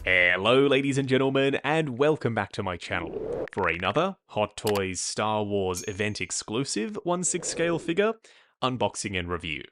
Hello ladies and gentlemen, and welcome back to my channel for another Hot Toys Star Wars event exclusive 1/6 scale figure unboxing and review.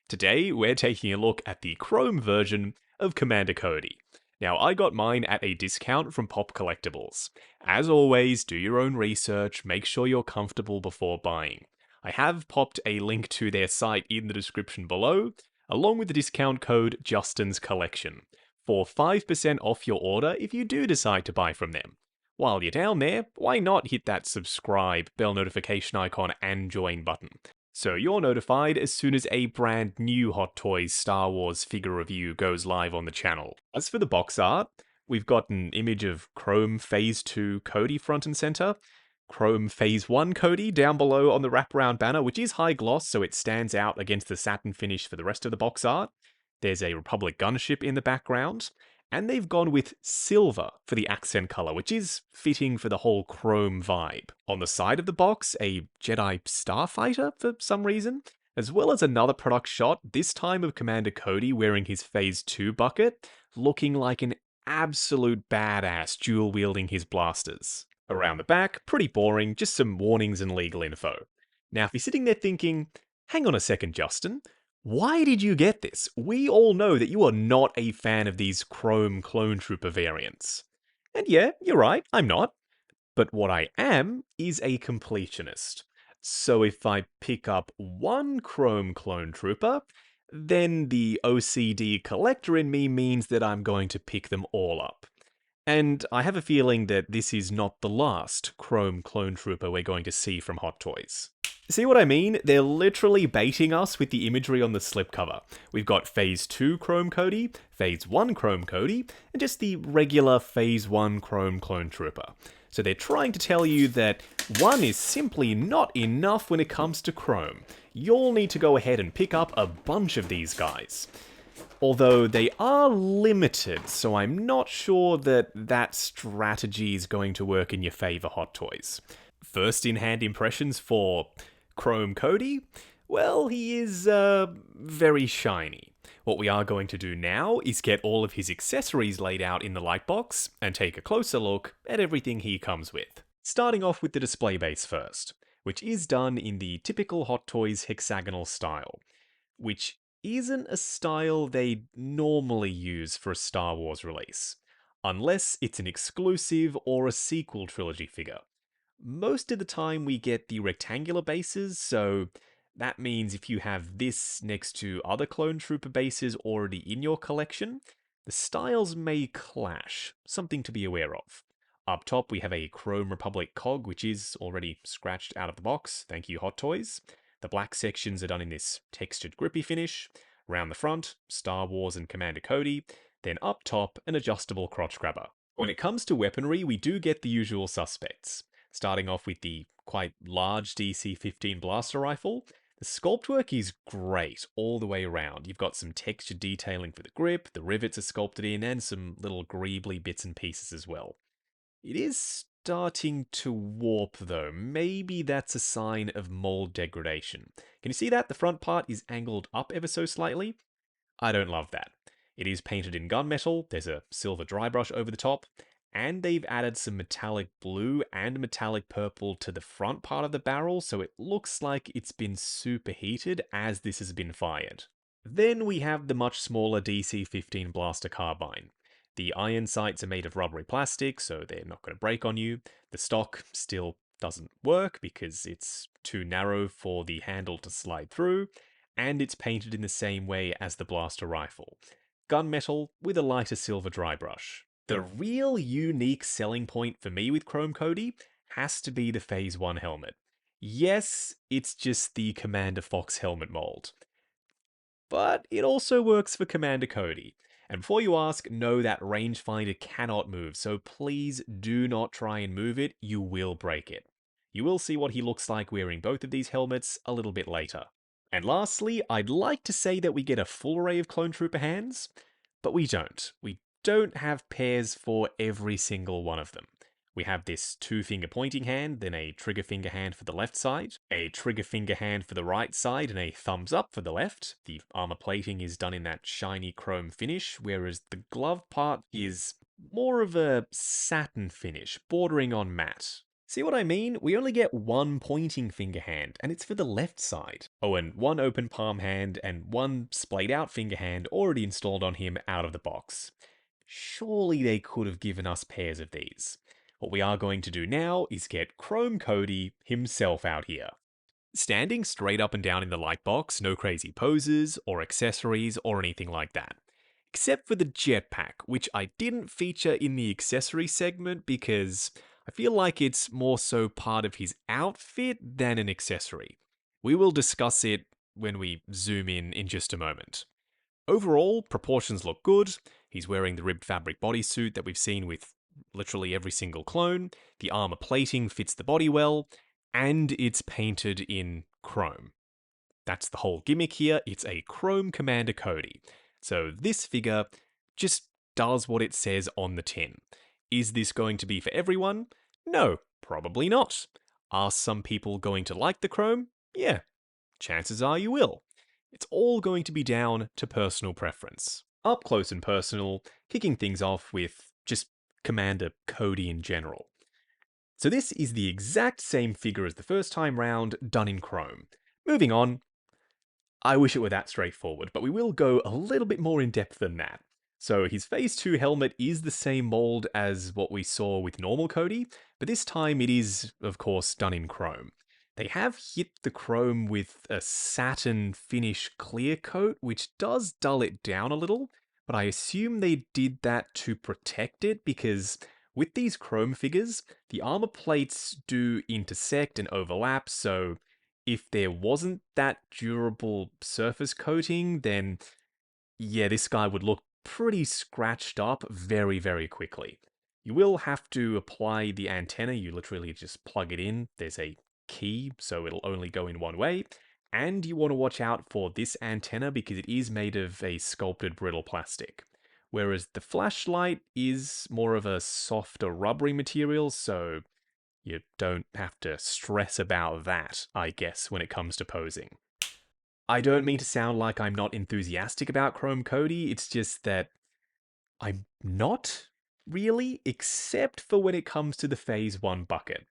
Today we're taking a look at the chrome version of Commander Cody. Now I got mine at a discount from Pop Collectibles. As always, do your own research, make sure you're comfortable before buying. I have popped a link to their site in the description below, along with the discount code Justin's Collection, for 5% off your order if you do decide to buy from them. While you're down there, why not hit that subscribe, bell notification icon, and join button, so you're notified as soon as a brand new Hot Toys Star Wars figure review goes live on the channel. As for the box art, we've got an image of Chrome Phase 2 Cody front and center, Chrome Phase 1 Cody down below on the wraparound banner, which is high gloss so it stands out against the satin finish for the rest of the box art. There's a Republic gunship in the background, and they've gone with silver for the accent color, which is fitting for the whole chrome vibe. On the side of the box, a Jedi starfighter for some reason, as well as another product shot, this time of Commander Cody wearing his Phase 2 bucket, looking like an absolute badass dual-wielding his blasters. Around the back, pretty boring, just some warnings and legal info. Now, if you're sitting there thinking, hang on a second, Justin, why did you get this? We all know that you are not a fan of these Chrome Clone Trooper variants. And yeah, you're right, I'm not. But what I am is a completionist. So if I pick up one Chrome Clone Trooper, then the OCD collector in me means that I'm going to pick them all up. And I have a feeling that this is not the last Chrome Clone Trooper we're going to see from Hot Toys. See what I mean? They're literally baiting us with the imagery on the slipcover. We've got Phase 2 Chrome Cody, Phase 1 Chrome Cody, and just the regular Phase 1 Chrome Clone Trooper. So they're trying to tell you that one is simply not enough when it comes to Chrome. You'll need to go ahead and pick up a bunch of these guys. Although they are limited, so I'm not sure that that strategy is going to work in your favor, Hot Toys. First in-hand impressions for Chrome Cody? Well, he is, very shiny. What we are going to do now is get all of his accessories laid out in the lightbox and take a closer look at everything he comes with. Starting off with the display base first, which is done in the typical Hot Toys hexagonal style, which isn't a style they normally use for a Star Wars release, unless it's an exclusive or a sequel trilogy figure. Most of the time we get the rectangular bases, so that means if you have this next to other Clone Trooper bases already in your collection, the styles may clash, something to be aware of. Up top we have a Chrome Republic cog, which is already scratched out of the box, thank you Hot Toys. The black sections are done in this textured grippy finish. Around the front, Star Wars and Commander Cody, then up top, an adjustable crotch grabber. When it comes to weaponry, we do get the usual suspects. Starting off with the quite large DC-15 blaster rifle, the sculpt work is great all the way around. You've got some textured detailing for the grip, the rivets are sculpted in, and some little greebly bits and pieces as well. It is starting to warp though. Maybe that's a sign of mold degradation. Can you see that? The front part is angled up ever so slightly. I don't love that. It is painted in gunmetal, there's a silver dry brush over the top, and they've added some metallic blue and metallic purple to the front part of the barrel, so it looks like it's been superheated as this has been fired. Then we have the much smaller DC-15 blaster carbine. The iron sights are made of rubbery plastic, so they're not going to break on you. The stock still doesn't work because it's too narrow for the handle to slide through, and it's painted in the same way as the blaster rifle. Gunmetal with a lighter silver dry brush. The real unique selling point for me with Chrome Cody has to be the Phase 1 helmet. Yes, it's just the Commander Fox helmet mold, but it also works for Commander Cody. And before you ask, no, that rangefinder cannot move, so please do not try and move it, you will break it. You will see what he looks like wearing both of these helmets a little bit later. And lastly, I'd like to say that we get a full array of Clone Trooper hands, but we don't. We don't have pairs for every single one of them. We have this 2-finger pointing hand, then a trigger finger hand for the left side, a trigger finger hand for the right side, and a thumbs up for the left. The armor plating is done in that shiny chrome finish, whereas the glove part is more of a satin finish, bordering on matte. See what I mean? We only get one pointing finger hand, and it's for the left side. Oh, and one open palm hand and one splayed out finger hand already installed on him out of the box. Surely they could have given us pairs of these. What we are going to do now is get Chrome Cody himself out here. Standing straight up and down in the light box, no crazy poses or accessories or anything like that. Except for the jetpack, which I didn't feature in the accessory segment because I feel like it's more so part of his outfit than an accessory. We will discuss it when we zoom in just a moment. Overall, proportions look good. He's wearing the ribbed fabric bodysuit that we've seen with literally every single clone. The armor plating fits the body well, and it's painted in chrome. That's the whole gimmick here. It's a Chrome Commander Cody. So this figure just does what it says on the tin. Is this going to be for everyone? No, probably not. Are some people going to like the chrome? Yeah, chances are you will. It's all going to be down to personal preference. Up close and personal, kicking things off with just Commander Cody in general. So this is the exact same figure as the first time round, done in chrome. Moving on, I wish it were that straightforward, but we will go a little bit more in depth than that. So his Phase 2 helmet is the same mold as what we saw with normal Cody, but this time it is, of course, done in chrome. They have hit the chrome with a satin finish clear coat, which does dull it down a little, but I assume they did that to protect it because with these chrome figures, the armor plates do intersect and overlap, so if there wasn't that durable surface coating, then yeah, this guy would look pretty scratched up very, very quickly. You will have to apply the antenna. You literally just plug it in. There's a key, so it'll only go in one way. And you want to watch out for this antenna because it is made of a sculpted brittle plastic. Whereas the flashlight is more of a softer rubbery material, so you don't have to stress about that, I guess, when it comes to posing. I don't mean to sound like I'm not enthusiastic about Chrome Cody, it's just that I'm not really, except for when it comes to the Phase 1 bucket.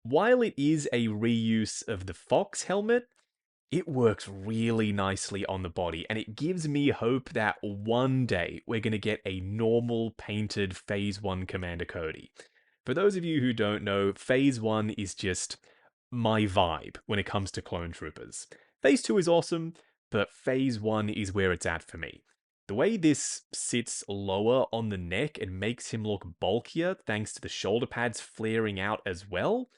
While it is a reuse of the Fox helmet, it works really nicely on the body, and it gives me hope that one day we're going to get a normal painted Phase 1 Commander Cody. For those of you who don't know, Phase 1 is just my vibe when it comes to clone troopers. Phase 2 is awesome, but Phase 1 is where it's at for me. The way this sits lower on the neck and makes him look bulkier thanks to the shoulder pads flaring out as well,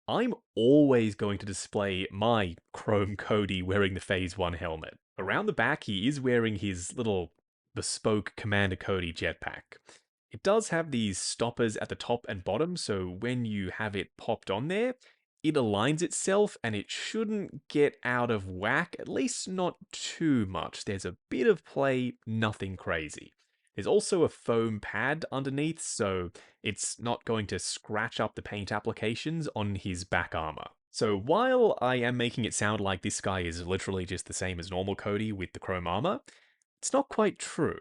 I'm always going to display my Chrome Cody wearing the Phase 1 helmet. Around the back, he is wearing his little bespoke Commander Cody jetpack. It does have these stoppers at the top and bottom, so when you have it popped on there, it aligns itself and it shouldn't get out of whack, at least not too much. There's a bit of play, nothing crazy. There's also a foam pad underneath, so it's not going to scratch up the paint applications on his back armor. So while I am making it sound like this guy is literally just the same as normal Cody with the chrome armor, it's not quite true.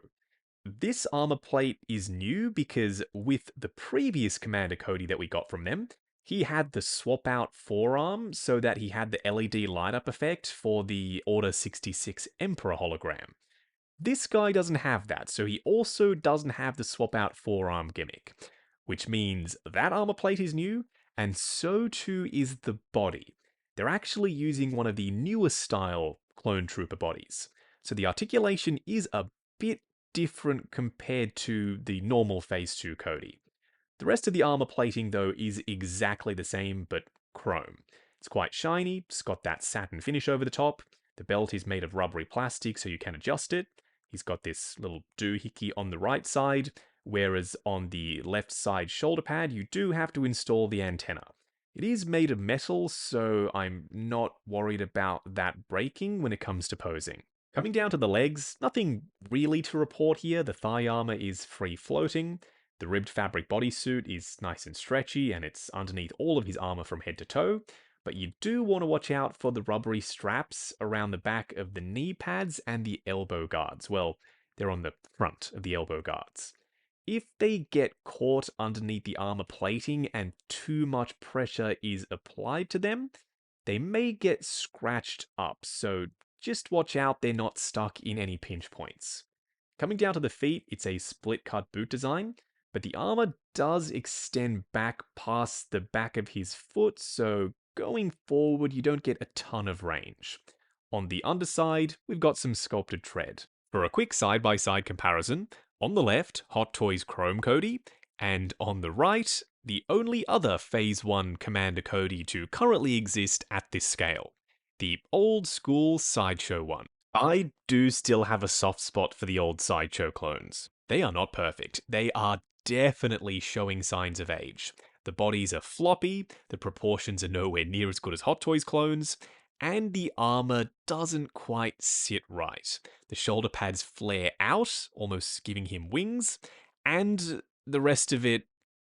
This armor plate is new because with the previous Commander Cody that we got from them, he had the swap out forearm so that he had the LED light up effect for the Order 66 Emperor hologram. This guy doesn't have that, so he also doesn't have the swap out forearm gimmick, which means that armor plate is new, and so too is the body. They're actually using one of the newer style clone trooper bodies, so the articulation is a bit different compared to the normal Phase 2 Cody. The rest of the armor plating, though, is exactly the same, but chrome. It's quite shiny, it's got that satin finish over the top, the belt is made of rubbery plastic so you can adjust it, he's got this little doohickey on the right side, whereas on the left side shoulder pad you do have to install the antenna. It is made of metal, so I'm not worried about that breaking when it comes to posing. Coming down to the legs, nothing really to report here. The thigh armor is free floating. The ribbed fabric bodysuit is nice and stretchy, and it's underneath all of his armor from head to toe. But you do want to watch out for the rubbery straps around the back of the knee pads and the elbow guards. Well, they're on the front of the elbow guards. if they get caught underneath the armor plating and too much pressure is applied to them, they may get scratched up, so just watch out they're not stuck in any pinch points. Coming down to the feet, it's a split-cut boot design, but the armor does extend back past the back of his foot, so going forward you don't get a ton of range. On the underside, we've got some sculpted tread. For a quick side-by-side comparison, on the left, Hot Toys Chrome Cody, and on the right, the only other Phase 1 Commander Cody to currently exist at this scale, the old school Sideshow one. I do still have a soft spot for the old Sideshow clones. They are not perfect. They are definitely showing signs of age. The bodies are floppy, the proportions are nowhere near as good as Hot Toys clones, and the armor doesn't quite sit right. The shoulder pads flare out, almost giving him wings, and the rest of it,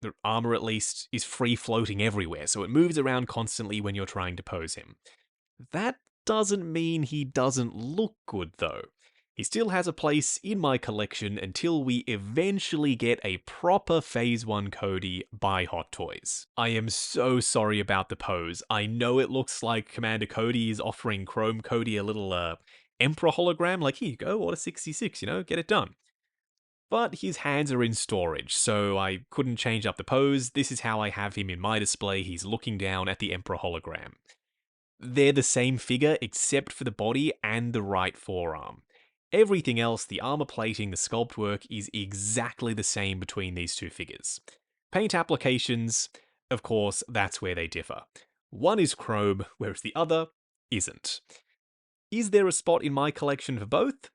the armor at least, is free floating everywhere, so it moves around constantly when you're trying to pose him. That doesn't mean he doesn't look good, though. He still has a place in my collection until we eventually get a proper Phase 1 Cody by Hot Toys. I am so sorry about the pose. I know it looks like Commander Cody is offering Chrome Cody a little Emperor hologram, like, here you go, order 66, get it done. But his hands are in storage, so I couldn't change up the pose. This is how I have him in my display. He's looking down at the Emperor hologram. They're the same figure except for the body and the right forearm. Everything else, the armor plating, the sculpt work, is exactly the same between these two figures. Paint applications, of course, that's where they differ. One is chrome, whereas the other isn't. Is there a spot in my collection for both?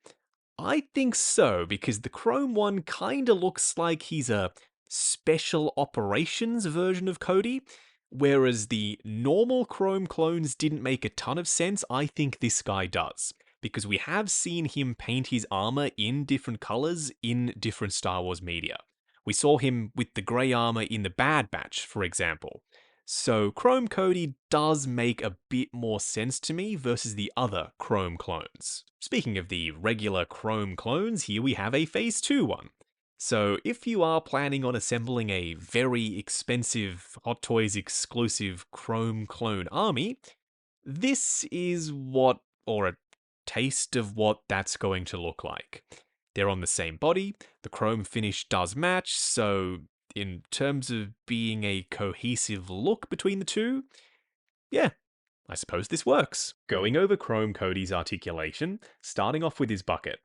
I think so, because the chrome one kinda looks like he's a special operations version of Cody, whereas the normal chrome clones didn't make a ton of sense. I think this guy does, because we have seen him paint his armor in different colors in different Star Wars media. We saw him with the grey armor in the Bad Batch, for example. So Chrome Cody does make a bit more sense to me versus the other Chrome clones. Speaking of the regular Chrome clones, here we have a Phase 2 one. So if you are planning on assembling a very expensive Hot Toys exclusive Chrome clone army, this is what, or a taste of what that's going to look like. They're on the same body, the chrome finish does match, so in terms of being a cohesive look between the two, yeah, I suppose this works. Going over Chrome Cody's articulation, starting off with his bucket.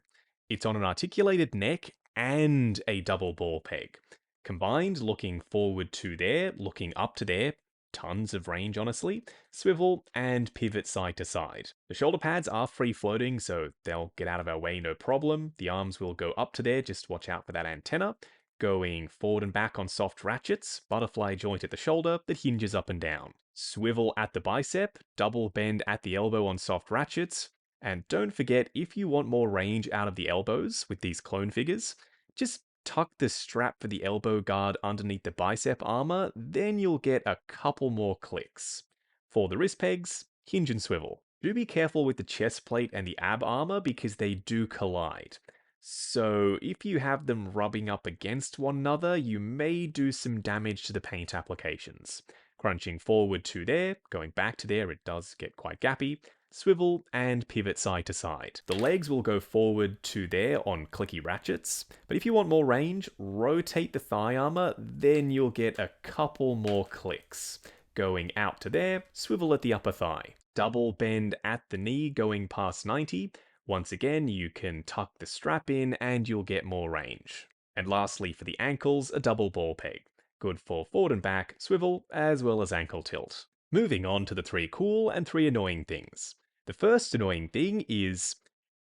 It's on an articulated neck and a double ball peg. Combined, looking forward to there, looking up to there, tons of range honestly, swivel and pivot side to side. The shoulder pads are free floating, so they'll get out of our way no problem. The arms will go up to there, just watch out for that antenna. Going forward and back on soft ratchets, butterfly joint at the shoulder that hinges up and down. Swivel at the bicep, double bend at the elbow on soft ratchets, and don't forget, if you want more range out of the elbows with these clone figures, just tuck the strap for the elbow guard underneath the bicep armor, then you'll get a couple more clicks. For the wrist pegs, hinge and swivel. Do be careful with the chest plate and the ab armor because they do collide. So if you have them rubbing up against one another, you may do some damage to the paint applications. Crunching forward to there, going back to there, it does get quite gappy. Swivel and pivot side to side. The legs will go forward to there on clicky ratchets, but if you want more range, rotate the thigh armor, then you'll get a couple more clicks. Going out to there, swivel at the upper thigh. Double bend at the knee going past 90. Once again, you can tuck the strap in and you'll get more range. And lastly, for the ankles, a double ball peg. Good for forward and back, swivel, as well as ankle tilt. Moving on to the 3 cool and 3 annoying things. The first annoying thing is,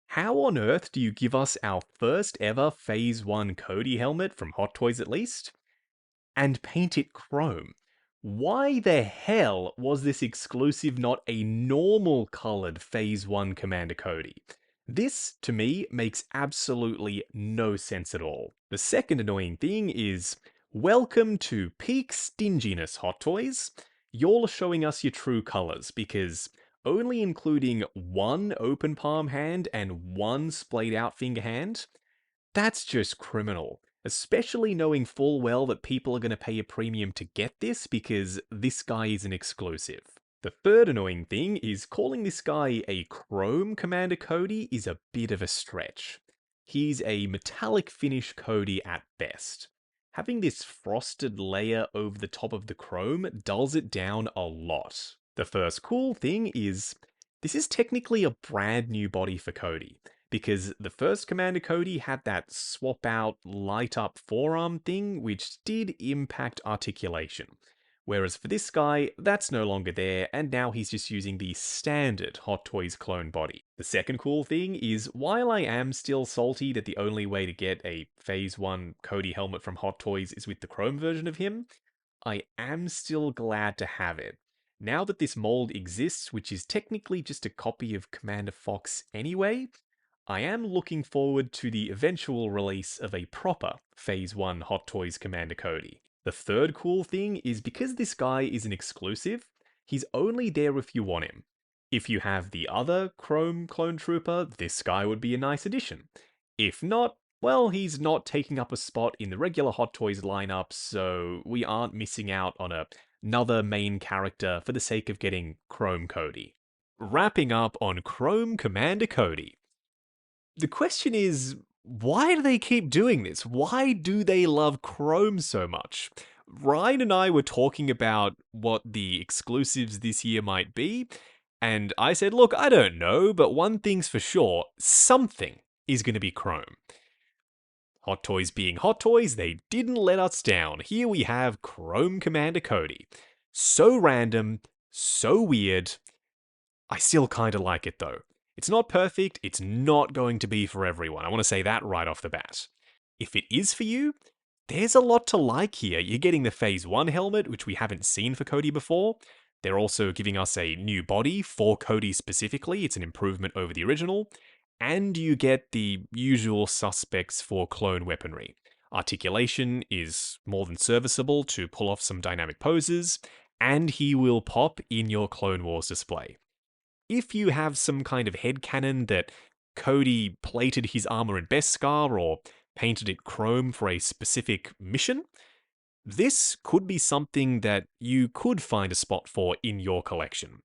how on earth do you give us our first ever Phase 1 Cody helmet, from Hot Toys at least, and paint it chrome? Why the hell was this exclusive not a normal colored Phase 1 Commander Cody? This, to me, makes absolutely no sense at all. The second annoying thing is, welcome to peak stinginess, Hot Toys. You're showing us your true colors, because only including one open palm hand and one splayed out finger hand, that's just criminal. especially knowing full well that people are going to pay a premium to get this because this guy is an exclusive. The third annoying thing is calling this guy a Chrome Commander Cody is a bit of a stretch. He's a metallic finish Cody at best. Having this frosted layer over the top of the chrome dulls it down a lot. The first cool thing is, this is technically a brand new body for Cody, because the first Commander Cody had that swap out light up forearm thing which did impact articulation. Whereas for this guy, that's no longer there, and now he's just using the standard Hot Toys clone body. The second cool thing is, while I am still salty that the only way to get a Phase 1 Cody helmet from Hot Toys is with the chrome version of him, I am still glad to have it. Now that this mold exists, which is technically just a copy of Commander Fox anyway, I am looking forward to the eventual release of a proper Phase 1 Hot Toys Commander Cody. The third cool thing is because this guy is an exclusive, he's only there if you want him. If you have the other Chrome Clone Trooper, this guy would be a nice addition. If not, well, he's not taking up a spot in the regular Hot Toys lineup, so we aren't missing out on another main character for the sake of getting Chrome Cody. Wrapping up on Chrome Commander Cody. The question is, why do they keep doing this? Why do they love Chrome so much? Ryan and I were talking about what the exclusives this year might be, and I said, look, I don't know, but one thing's for sure, something is going to be Chrome. Hot Toys being Hot Toys, they didn't let us down. Here we have Chrome Commander Cody. So random, so weird. I still kind of like it though. It's not perfect, it's not going to be for everyone. I want to say that right off the bat. If it is for you, there's a lot to like here. You're getting the Phase 1 helmet, which we haven't seen for Cody before. They're also giving us a new body for Cody specifically. It's an improvement over the original. And you get the usual suspects for clone weaponry. Articulation is more than serviceable to pull off some dynamic poses, and he will pop in your Clone Wars display. If you have some kind of headcanon that Cody plated his armor in Beskar or painted it chrome for a specific mission, this could be something that you could find a spot for in your collection.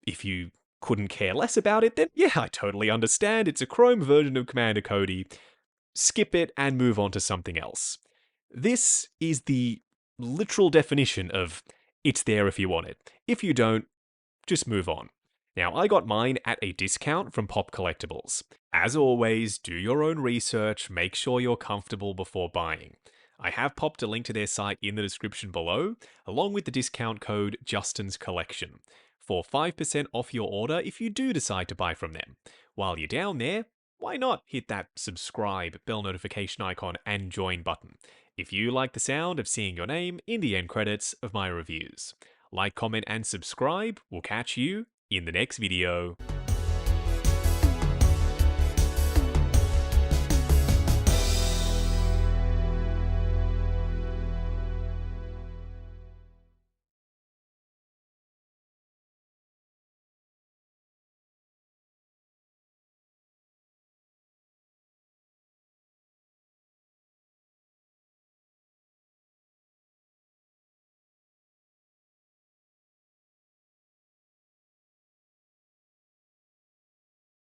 If you couldn't care less about it, then yeah, I totally understand. It's a chrome version of Commander Cody. Skip it and move on to something else. This is the literal definition of it's there if you want it. If you don't, just move on. Now, I got mine at a discount from Pop Collectibles. As always, do your own research, make sure you're comfortable before buying. I have popped a link to their site in the description below, along with the discount code Justin's Collection, for 5% off your order if you do decide to buy from them. While you're down there, why not hit that subscribe, bell notification icon, and join button, if you like the sound of seeing your name in the end credits of my reviews. Like, comment, and subscribe. We'll catch you in the next video.